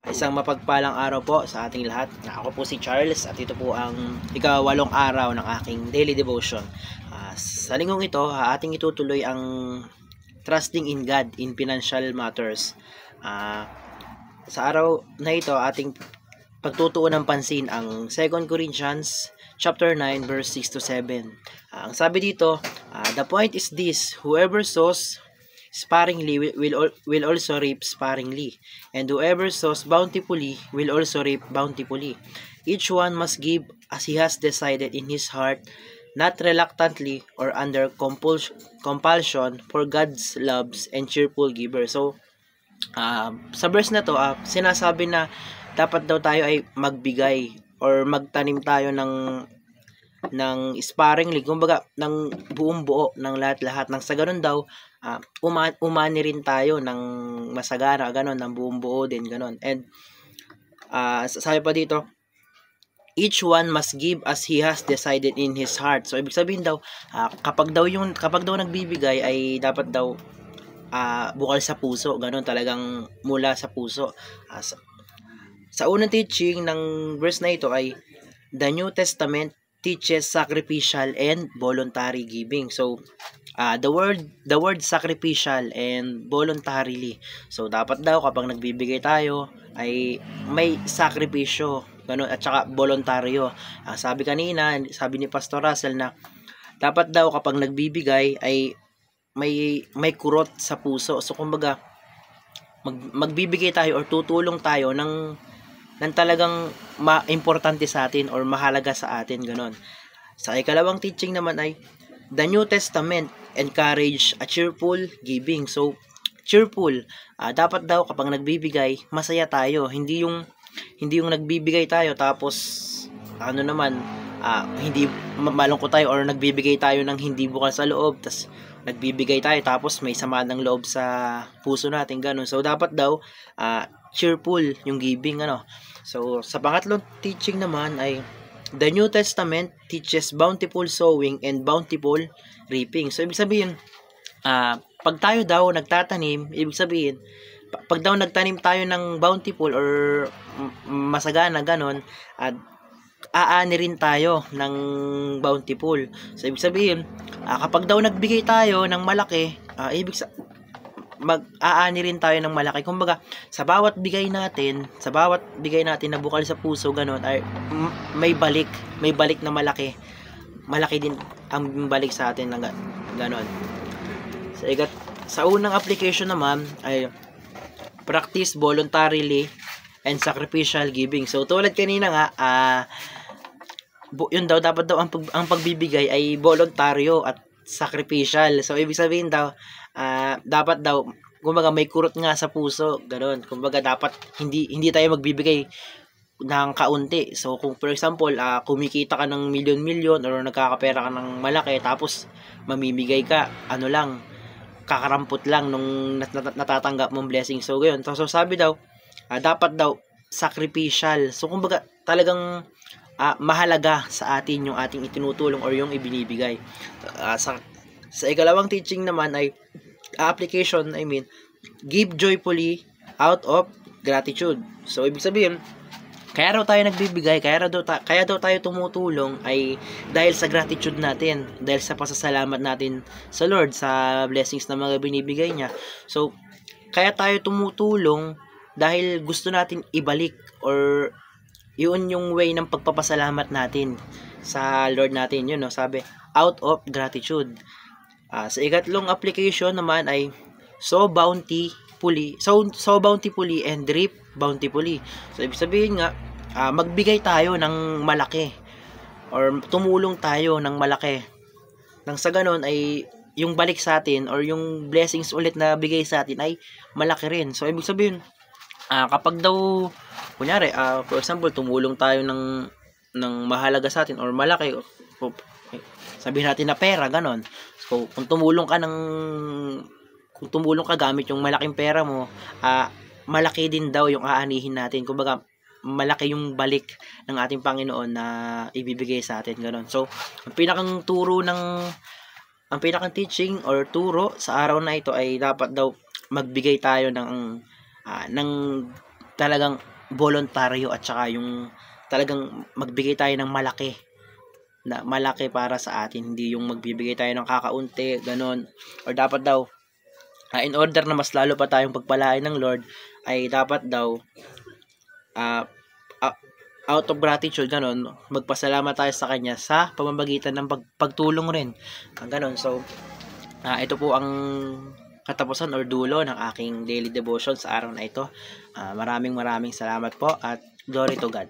Isang mapagpalang araw po sa ating lahat. Ako po si Charles at ito po ang ika-8 araw ng aking daily devotion. Sa linggong ito, ating itutuloy ang trusting in God in financial matters. Sa araw na ito, ating pagtutuon ng pansin ang 2 Corinthians chapter 9 verse 6 to 7. Ang sabi dito, the point is this: whoever sows sparingly will also reap sparingly, and whoever sows bountifully will also reap bountifully. Each one must give as he has decided in his heart, not reluctantly or under compulsion, for God's loves and cheerful giver. So, sa verse na to, sinasabi na dapat daw tayo ay magbigay or magtanim tayo ng sparingly, kumbaga ng buong buo, ng lahat-lahat, ng sa ganun daw umani rin tayo ng masagana, ganun, ng buong buo din, ganun. And sabi pa dito, each one must give as he has decided in his heart. So ibig sabihin daw, kapag daw nagbibigay ay dapat daw bukal sa puso, ganun, talagang mula sa puso. Sa unang teaching ng verse na ito ay the New Testament teaches sacrificial and voluntary giving. So the word sacrificial and voluntarily. So dapat daw kapag nagbibigay tayo ay may sakripisyo, ganun, at saka voluntaryo. Sabi ni Pastor Russell na dapat daw kapag nagbibigay ay may kurot sa puso. So kumbaga magbibigay tayo or tutulong tayo ng talagang importante sa atin or mahalaga sa atin, ganun. Sa ikalawang teaching naman ay the New Testament encourage a cheerful giving. So cheerful, dapat daw kapag nagbibigay masaya tayo, hindi yung nagbibigay tayo tapos hindi malungkot tayo, or nagbibigay tayo ng hindi bukal sa loob, tas nagbibigay tayo tapos may sama ng loob sa puso natin, ganun. So dapat daw cheerful yung giving, ano. So sa pangatlong teaching naman ay the New Testament teaches bountiful sowing and bountiful reaping. So ibig sabihin, pag tayo daw nagtatanim, ibig sabihin pag daw nagtanim tayo ng bountiful or masagana, ganun, at aani rin tayo ng bountiful. So ibig sabihin, kapag daw nagbigay tayo ng malaki, mag-aani rin tayo ng malaki. Kumbaga, sa bawat bigay natin na bukal sa puso, ganun, ay may balik na malaki. Malaki din ang balik sa atin ng ganun. Sa unang application naman ay practice voluntarily and sacrificial giving. So tulad kanina nga, yun daw, dapat daw ang pagbibigay ay voluntaryo at sacrificial. So ibig sabihin daw, dapat daw, kumbaga may kurot nga sa puso, ganoon. Kumbaga dapat hindi tayo magbibigay ng kaunti. So kung for example, kumikita ka ng milyon-milyon or nagkakapera ka ng malaki, tapos mamimigay ka, kakarampot lang nung natatanggap mong blessing. So gayon. So sabi daw, dapat daw sacrificial. So kumbaga talagang mahalaga sa atin yung ating itinutulong or yung ibinibigay. Sa ikalawang teaching naman ay application, give joyfully out of gratitude. So ibig sabihin, kaya daw tayo nagbibigay, kaya daw tayo tumutulong ay dahil sa gratitude natin, dahil sa pasasalamat natin sa Lord sa blessings na mga binibigay niya. So kaya tayo tumutulong dahil gusto natin ibalik, or yun yung way ng pagpapasalamat natin sa Lord natin, yun, no? Sabi, out of gratitude. Sa ikatlong application naman ay sow bountifully and reap bountifully. So ibig sabihin nga, magbigay tayo ng malaki or tumulong tayo ng malaki, nang sa ganun ay yung balik sa atin or yung blessings ulit na bigay sa atin ay malaki rin. So ibig sabihin, kapag daw kunyari, for example, tumulong tayo ng mahalaga sa atin or malaki, sabihin natin na pera, ganon. So kung tumulong ka gamit yung malaking pera mo, malaki din daw yung aanihin natin. Kumbaga malaki yung balik ng ating Panginoon na ibibigay sa atin, ganon. So ang pinakang teaching or turo sa araw na ito ay dapat daw magbigay tayo ng talagang voluntaryo at saka yung talagang magbigay tayo ng malaki para sa atin, hindi yung magbibigay tayo ng kakaunti, ganon. Or dapat daw, in order na mas lalo pa tayong pagpalain ng Lord, ay dapat daw, uh, out of gratitude, ganon, magpasalamat tayo sa Kanya sa pamamagitan ng pagtulong rin. Ganon. So, ito po ang katapusan or dulo ng aking daily devotion sa araw na ito. Maraming salamat po at glory to God.